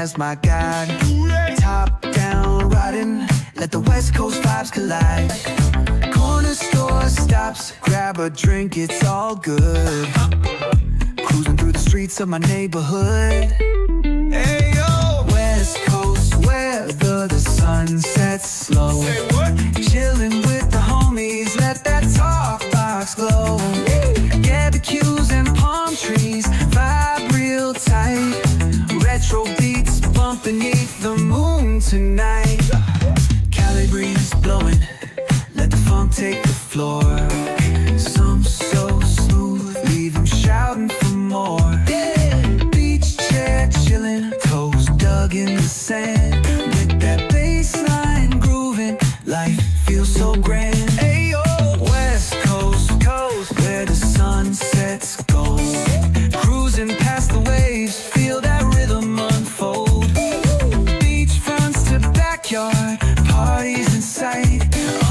as my guide. Top down riding, let the West Coast vibes collide. Corner store stops, grab a drink, it's all good. Cruising through the streets of my neighborhood. Hey yo! West Coast weather, the sun sets slow. Say what? Chilling with the homies, let that talk box glow. Barbecues and palm trees, vibe real tight. Retro beats bumping beneath the moon tonight. Cali breeze blowing, let the funk take the floor. Some so smooth, leave them shouting for more. Beach chair chilling, toes dug in the sand. With that bass line grooving, life feels so grand. Ayo, West Coast, where the sun sets gold. Cruising past the waves, feel that rhythm unfold. Beach fronts to backyard, parties in sight.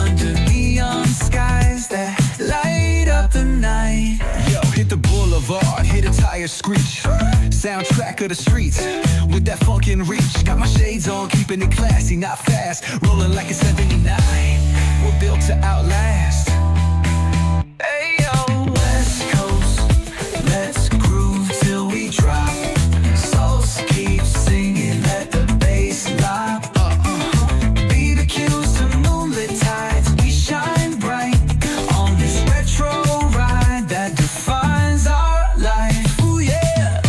Under neon skies that light up the night. Yo, hit the boulevard, hit a tire screech. Soundtrack of the streets, with that funkin' reach. Got my shades on, keeping it classy, not fast. Rolling like a 79, we're built to outlast. Hey yo, West Coast, let's groove till we drop. Souls keep singing, let the bass lock. Beat the cues to moonlit tides, we shine bright on this retro ride that defines our life. Ooh yeah.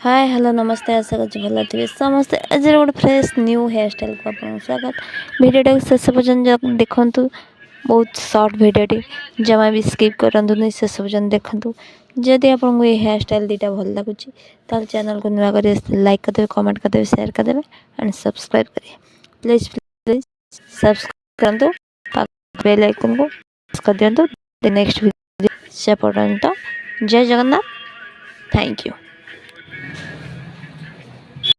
Hi hello नमस्ते आशा कर भल थे समस्ते आज गोटे fresh new hair style को आप स्वागत भिडियो शेष पर्यटन देखूँ बहुत सर्ट भिडियोटी जमा भी स्किप करूँ शेष पर्यटन देखूँ जदि आपको ये हेयर स्टाइल दुटा भल लगुच चैनल को नुआ कर लाइक करदे कमेंट करदे शेयर करदे एंड सब्सक्राइब करेंगे प्लीज प्लीज सब्सक्राइब करूँ बेल आइकन को कर दिखाँ नेक्स्ट वीडियो से पर्यटन जय जगन्नाथ थैंक यू।